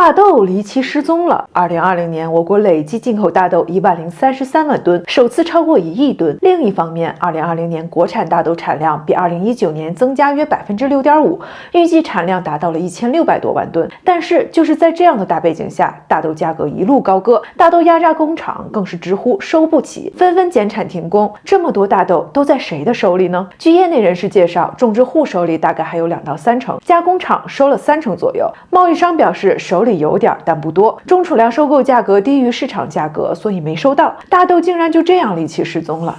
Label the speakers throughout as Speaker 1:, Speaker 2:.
Speaker 1: 大豆离奇失踪了。2020年，我国累计进口大豆10033万吨，首次超过1亿吨。另一方面，2020年国产大豆产量比2019年增加约6.5%，预计产量达到了1600多万吨。但是，就是在这样的大背景下，大豆价格一路高歌，大豆压榨工厂更是直呼收不起，纷纷减产停工。这么多大豆都在谁的手里呢？据业内人士介绍，种植户手里大概还有2到3成，加工厂收了3成左右。贸易商表示手里有点但不多，中储粮收购价格低于市场价格，所以没收到。大豆竟然就这样离奇失踪了。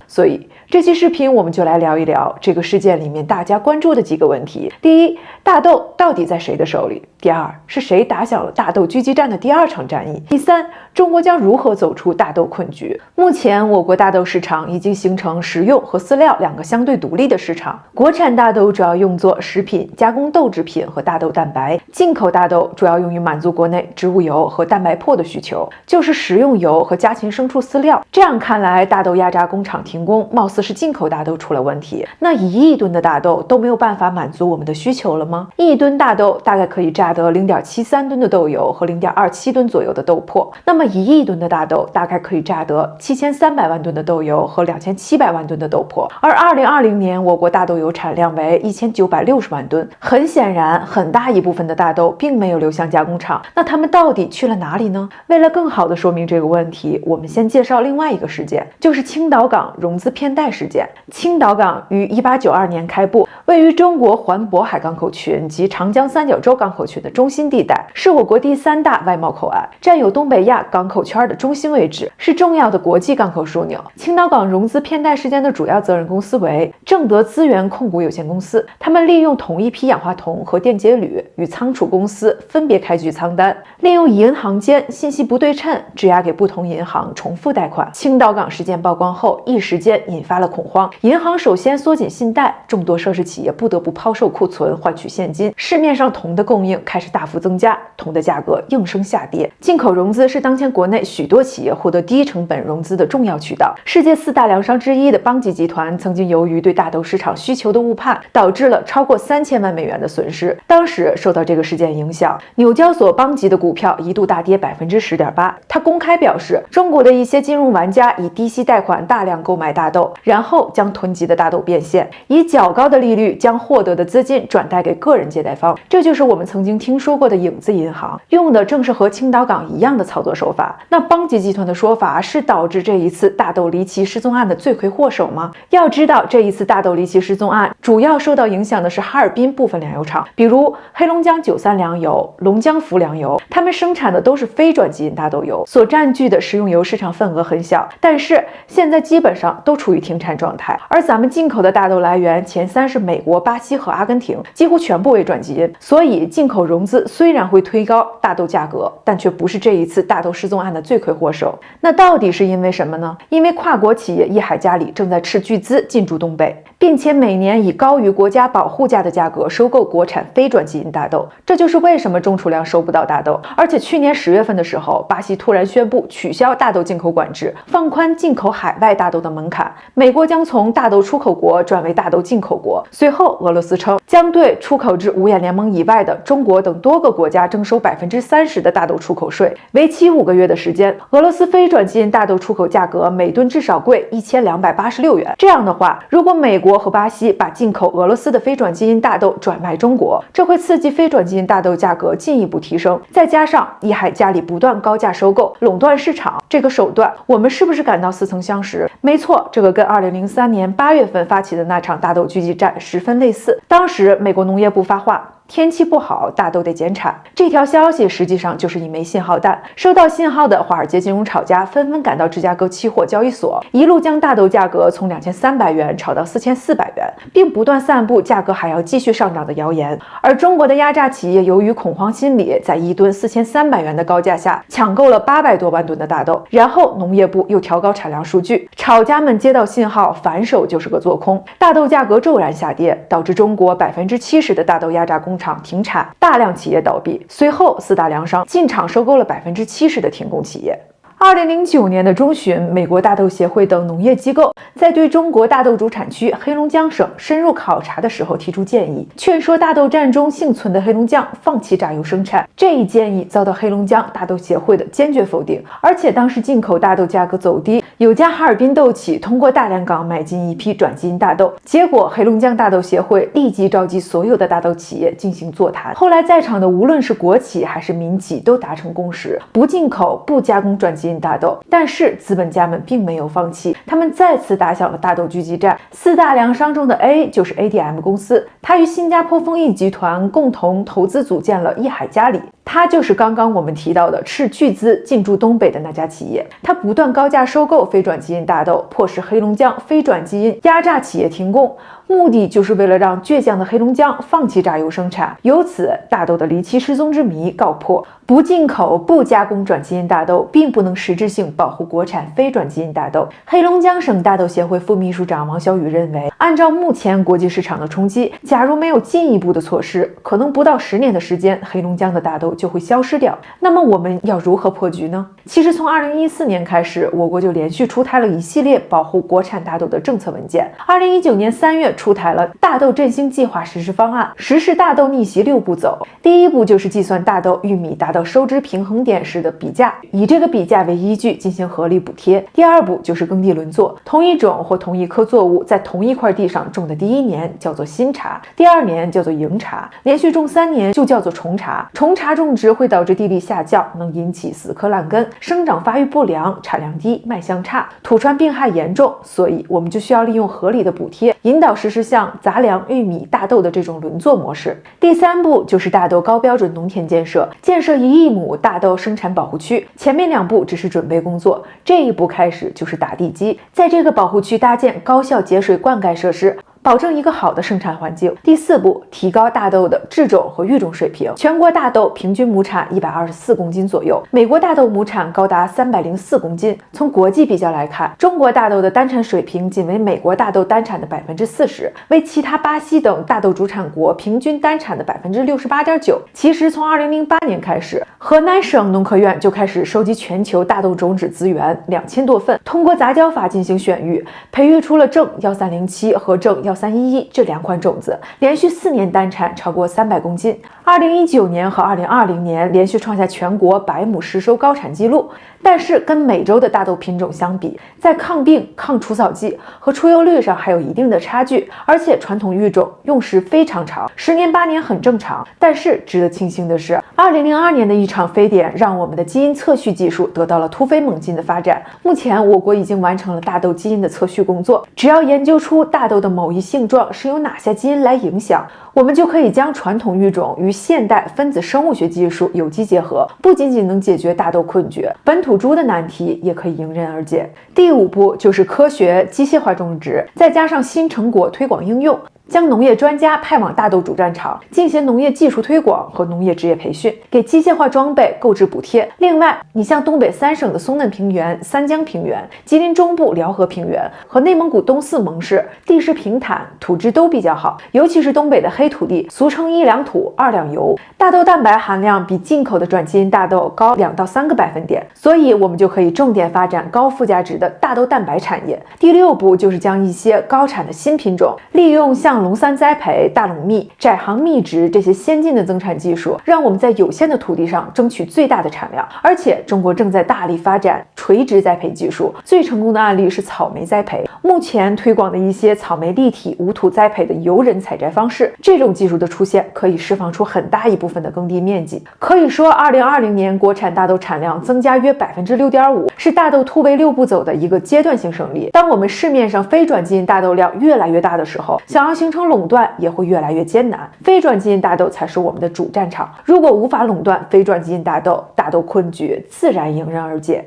Speaker 1: 所以这期视频我们就来聊一聊这个事件里面大家关注的几个问题。第一，大豆到底在谁的手里？第二，是谁打响了大豆狙击战的第2场战役？第三，中国将如何走出大豆困局？目前我国大豆市场已经形成食用和饲料2个相对独立的市场，国产大豆主要用作食品、加工豆制品和大豆蛋白，进口大豆主要用于满足国内植物油和蛋白粕的需求，就是食用油和家禽牲畜饲料。这样看来，大豆压榨工厂停工，貌似是进口大豆出了问题。那1亿吨的大豆都没有办法满足我们的需求了吗？1亿吨大豆大概可以榨得0.73吨的豆油和0.27吨左右的豆粕，那么1亿吨的大豆大概可以榨得7300万吨的豆油和2700万吨的豆粕。而2020年我国大豆油产量为1960万吨，很显然很大一部分的大豆并没有流向加工厂，那它们到底去了哪里呢？为了更好的说明这个问题，我们先介绍另外一个事件，就是青岛港融资骗贷事件。青岛港于1892年开埠，位于中国环渤海港口群及长江三角洲港口群的中心地带，是我国第3大外贸口岸，占有东北亚港口圈的中心位置，是重要的国际港口枢纽。青岛港融资骗贷事件的主要责任公司为正德资源控股有限公司，他们利用同一批氧化铜和电解铝与仓储公司分别开具仓单，利用银行间信息不对称，质押给不同银行重复贷款。青岛港事件曝光后，一时间引发了恐慌，银行首先缩紧信贷，众多涉事企业不得不抛售库存换取现金，市面上铜的供应开始大幅增加，铜的价格应声下跌。进口融资是当前国内许多企业获得低成本融资的重要渠道。世界4大粮商之一的邦吉集团曾经由于对大豆市场需求的误判，导致了超过3000万美元的损失。当时受到这个事件影响，纽交所邦吉的股票一度大跌10.8%。他公开表示，中国的一些金融玩家以低息贷款大量购买大豆，然后将囤积的大豆变现，以较高的利率将获得的资金转贷给个人借贷方。这就是我们曾经听说过的影子银行，用的正是和青岛港一样的操作手法。那邦吉集团的说法是导致这一次大豆离奇失踪案的罪魁祸首吗？要知道，这一次大豆离奇失踪案主要受到影响的是哈尔滨部分粮油厂，比如黑龙江93粮油、龙江福粮油，他们生产的都是非转基因大豆油，所占据的食用油市场份额很小，但是现在基本上都处于停产状态。而咱们进口的大豆来源前3是美国、巴西和阿根廷，几乎全部为转基因，所以进口融资虽然会推高大豆价格，但却不是这一次大豆失踪案的罪魁祸首。那到底是因为什么呢？因为跨国企业益海嘉里正在斥巨资进驻东北，并且每年以高于国家保护价的价格收购国产非转基因大豆，这就是为什么中储粮收不到大豆。而且去年10月份的时候，巴西突然宣布取消大豆进口管制，放宽进口海外大豆的门槛，美国将从大豆出口国转为大豆进口国。随后俄罗斯称将对出口至五眼联盟以外的中国等多个国家征收30%的大豆出口税，为期5个月的时间。俄罗斯非转基因大豆出口价格每吨至少贵1286元。这样的话，如果美国和巴西把进口俄罗斯的非转基因大豆转卖中国，这会刺激非转基因大豆价格进一步提升。再加上益海嘉里不断高价收购，垄断市场，这个手段我们是不是感到似曾相识？没错，这个跟2003年8月份发起的那场大豆狙击战十分类似。当时美国农业部发话，天气不好，大豆得减产。这条消息实际上就是一枚信号弹。收到信号的华尔街金融炒家纷纷赶到芝加哥期货交易所，一路将大豆价格从2300元炒到4400元，并不断散布价格还要继续上涨的谣言。而中国的压榨企业由于恐慌心理，在1吨4300元的高价下抢购了800多万吨的大豆，然后农业部又调高产量数据，炒家们接到信号反手就是个做空，大豆价格骤然下跌，导致中国70%的大豆压榨工厂停产，大量企业倒闭。随后4大粮商进场收购了70%的停工企业。2009年的中旬，美国大豆协会等农业机构在对中国大豆主产区黑龙江省深入考察的时候提出建议，劝说大豆战中幸存的黑龙江放弃榨油生产。这一建议遭到黑龙江大豆协会的坚决否定，而且当时进口大豆价格走低，有家哈尔滨豆企通过大连港买进一批转基因大豆，结果黑龙江大豆协会立即召集所有的大豆企业进行座谈。后来在场的无论是国企还是民企都达成共识，不进口不加工转基因大豆。但是资本家们并没有放弃，他们再次打响了大豆狙击战。四大粮商中的 A 就是 ADM 公司，它与新加坡丰益集团共同投资组建了益海嘉里，它就是刚刚我们提到的斥巨资进驻东北的那家企业。它不断高价收购非转基因大豆，迫使黑龙江非转基因压榨企业停工，目的就是为了让倔强的黑龙江放弃榨油生产。由此，大豆的离奇失踪之谜告破。不进口、不加工转基因大豆，并不能实质性保护国产非转基因大豆。黑龙江省大豆协会副秘书长王小雨认为，按照目前国际市场的冲击，假如没有进一步的措施，可能不到10年的时间，黑龙江的大豆就会消失掉。那么我们要如何破局呢？其实从2014年开始，我国就连续出台了一系列保护国产大豆的政策文件。2019年3月出台了大豆振兴计划实施方案，实施大豆逆袭6步走。第一步就是计算大豆、玉米达到收支平衡点时的比价，以这个比价为依据进行合理补贴。第二步就是耕地轮作，同一种或同一棵作物在同一块地上种的第一年叫做新茬，第2年叫做迎茬，连续种3年就叫做重茬。重茬种植会导致地力下降，能引起死磕烂根、生长发育不良、产量低、卖相差、土传病害严重，所以我们就需要利用合理的补贴，引导实施像杂粮、玉米、大豆的这种轮作模式。第3步就是大豆高标准农田建设，建设1亿亩大豆生产保护区。前面2步只是准备工作，这一步开始就是打地基，在这个保护区搭建高效节水灌溉设施，保证一个好的生产环境。第4步，提高大豆的制种和育种水平。全国大豆平均亩产124公斤左右，美国大豆亩产高达304公斤。从国际比较来看，中国大豆的单产水平仅为美国大豆单产的40%，为其他巴西等大豆主产国平均单产的68.9%。其实从2008年开始，河南省农科院就开始收集全球大豆种子资源2000多份，通过杂交法进行选育，培育出了正1307和正1311这2款种子，连续4年单产超过300公斤。2019年和2020年连续创下全国100亩实收高产记录。但是跟美洲的大豆品种相比，在抗病、抗除草剂和出油率上还有一定的差距，而且传统育种用时非常长，10年8年很正常。但是值得庆幸的是，2002年的一场非典让我们的基因测序技术得到了突飞猛进的发展。目前我国已经完成了大豆基因的测序工作，只要研究出大豆的某一性状是由哪些基因来影响，我们就可以将传统育种与现代分子生物学技术有机结合，不仅仅能解决大豆困局，本土猪的难题也可以迎刃而解。第5步就是科学机械化种植，再加上新成果推广应用，将农业专家派往大豆主战场，进行农业技术推广和农业职业培训，给机械化装备购置补贴。另外，你像东北3省的松嫩平原、三江平原、吉林中部辽河平原和内蒙古东四盟市，地势平坦，土质都比较好，尤其是东北的黑土地，俗称1两土2两油，大豆蛋白含量比进口的转基因大豆高2到3个百分点，所以我们就可以重点发展高附加值的大豆蛋白产业。第6步就是将一些高产的新品种，利用像龙3栽培、大垄蜜、窄行蜜植这些先进的增产技术，让我们在有限的土地上争取最大的产量。而且中国正在大力发展垂直栽培技术，最成功的案例是草莓栽培。目前推广的一些草莓立体无土栽培的游人采摘方式，这种技术的出现可以释放出很大一部分的耕地面积。可以说2020年国产大豆产量增加约6.5%，是大豆突围6步走的一个阶段性胜利。当我们市面上非转基因大豆量越来越大的时候，想要形成垄断也会越来越艰难，非转基因大豆才是我们的主战场。如果无法垄断非转基因大豆，大豆困局自然迎刃而解。